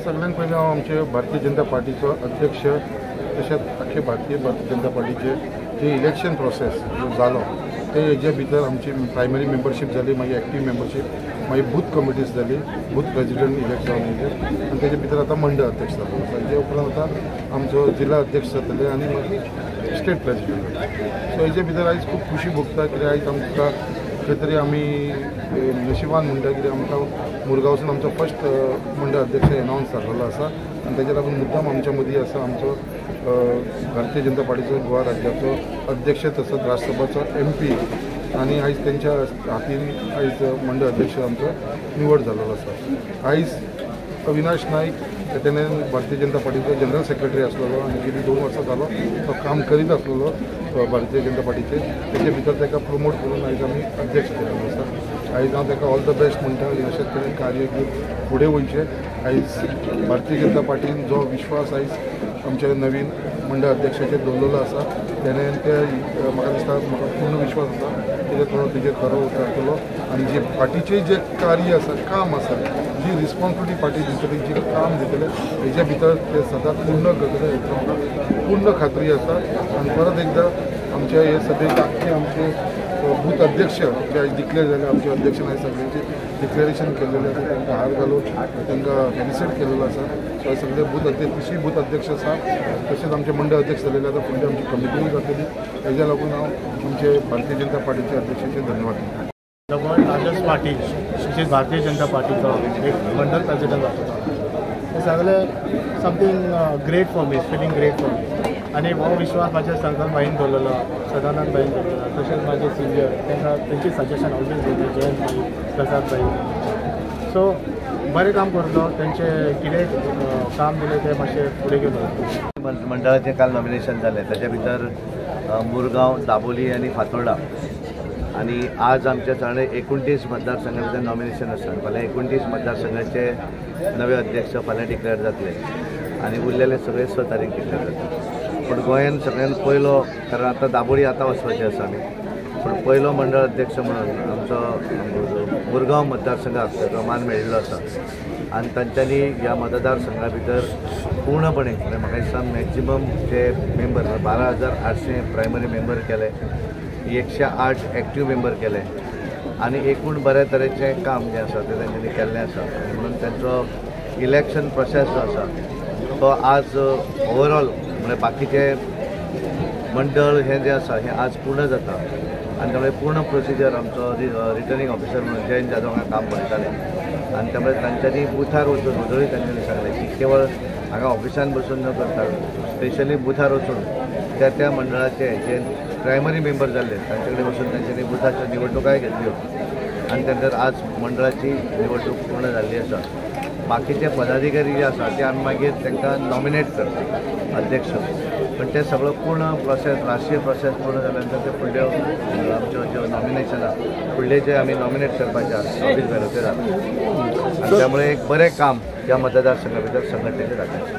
सगळ्यांत पयलीं हांव आमचे भारतीय जनता पार्टीचो अध्यक्ष तशेंच अख्खे भारतीय जनता पार्टीचे जे इलेक्शन प्रोसेस जो जालो ते हेजे भितर आमची प्रायमरी मेंबरशीप जाली, मागीर एक्टीव मेंबरशीप, मागीर बूथ कमिटीज जाली, बूथ प्रेसिडेंट इलेक्ट जावन आनी तेजे भितर आतां मंडळ अध्यक्ष जालो आसा. हेजे उपरांत आतां आमचो जिल्हा अध्यक्ष जातले आनी मागीर स्टेट प्रेसिडेंट. सो हेजे भितर आयज खूब खुशी भोगता कित्याक आयज आमकां खंय तरी आमी नशिबान म्हणटा कित्याक आमकां मुरगांवसून आमचो फर्स्ट मंडळ अध्यक्ष एनावन्स जाल्लो आसा आनी तेच्या लागून मुद्दाम आमच्या मदीं आसा आमचो भारतीय जनता पार्टीचो गोवा राज्याचो अध्यक्ष तसोच राज्यसभाचो MP आनी आयज तेंच्या हातीन आयज मंडळ अध्यक्ष आमचो निवड जाल्लो आसा. आयज अविनाश नाईक तेणे भारतीय जनता पार्टीचो जनरल सेक्रेटरी आसलेलो आनी गेली 2 वर्सां जालो तो काम करीत आसलेलो भारतीय जनता पार्टीचे. तेजे भितर ताका प्रमोट करून आयज आमी अध्यक्ष केल्लो आसा. आयज हांव ताका ऑल द बेस्ट म्हणटा आनी अशेंच तरेन कार्य घेवन फुडें वयचें. आयज भारतीय जनता पार्टीन जो विश्वास आयज आमच्या नवीन मंडळ अध्यक्षाचेर दवरलेलो आसा तेणें ते म्हाका दिसता म्हाका पूर्ण विश्वास आसा तेजेर खरो उतरतलो आनी जे पार्टीचें जें कार्य आसा, काम आसा, जी रिस्पॉन्सिबिलिटी पार्टी दितली, जी काम दितले हेजे भितर ते सदांच पूर्ण करतले हेची म्हाका पूर्ण खात्री आसा. आनी परत एकदां आमच्या हे सगळे आख्खे आमचे बूथ अध्यक्ष जे आयज डिक्लेअर जाले, आमचे अध्यक्षान आयज सगळ्यांचे डिक्लेरेशन केलेलें आसा, तांकां हार घालून तांकां फेलिसिट केलेलो आसा. सो सगळे बूथ अध्यक्ष 30 बूथ अध्यक्ष आसा, तशेंच आमचे मंडळ अध्यक्ष जालेले आतां फुडली आमची कमिटी जातली. हेज्या लागून हांव आमचे भारतीय जनता पार्टीचे अध्यक्षाचे धन्यवाद दिता. The world largest party, which is Bharatiya Janata पार्टीचो एक मंडल प्रेसिडेंट जाता. हे सगळें something great for me, feeling great for me. आनी हो विश्वास म्हाज्या संकल्प बाईन दवरलेलो, सदानंद बाईन दवरलेलो, तशेंच म्हाजे सिनियर तांकां तेंची सजेशन ऑलवेज घेतली, जयंत बाई, प्रसाद बाई. सो बरें काम करतलो, तेंचे कितें काम दिलें तें मातशें फुडें घेवन वयतलो. मंडळाचें काल नॉमिनेशन जालें, ताचे भितर मुरगांव, दाबोली आनी फातोर्डा आनी आज आमच्या सगळे 29 मतदारसंघा भितर नॉमिनेशन आसा. फाल्यां 29 मतदारसंघाचे नवे अध्यक्ष फाल्यां डिक्लेअर जातले आनी उरलेले सगळे 6 तारीख डिक्लेअर जातले. पूण गोंयान सगळ्यान पयलो, कारण आतां दाबोळी आतां वचपाचें आसा आमी, पूण पयलो मंडळ अध्यक्ष म्हणून आमचो मुरगांव मतदारसंघाक ताचो मान मेळिल्लो आसा आनी तांच्यांनी ह्या मतदारसंघा भितर पूर्णपणे म्हाका दिसता मॅक्झिमम जे मेंबर 12,800 प्रायमरी मेंबर केले, 108 एक्टीव मेंबर केले आनी एकूण बऱ्या तरेचें काम जें आसा तें तांच्यांनी केल्लें आसा. म्हणून तांचो इलेक्शन प्रोसेस जो आसा तो आज ओवरऑल म्हणजे बाकीचे मंडळ हें जें आसा हें आज पूर्ण जाता आनी त्यामुळे पूर्ण प्रोसिजर आमचो रिटर्निंग ऑफिसर म्हणून जयंत जाधव हांगा काम पळयताले आनी त्यामुळे तांच्यांनी बुथार वचून उजळी तांच्यांनी सांगलें की केवळ हांगा ऑफिसान बसून न करता स्पेशली बुथार वचून त्या मंडळाचे जे प्रायमरी मेंबर जाल्ले तांचे कडेन वचून तांच्यांनी बुथाच्यो निवडणुकाय घेतल्यो आनी त्यानंतर आज मंडळाची निवडणूक पूर्ण जाल्ली आसा. बाकीचे पदाधिकारी जे आसा ते आमी मागीर तांकां नॉमिनेट करता अध्यक्ष, पण ते सगळो पूर्ण प्रोसेस राष्ट्रीय प्रोसेस पूर्ण जाल्या नंतर ते फुडल्यो आमच्यो ज्यो नॉमिनेशन आसा फुडले जे आमी नॉमिनेट करपाचे आसा ऑफीस बॅलोचेर आनी त्यामुळे एक बरें काम ह्या मतदारसंघा भितर संघटनेचें जाता.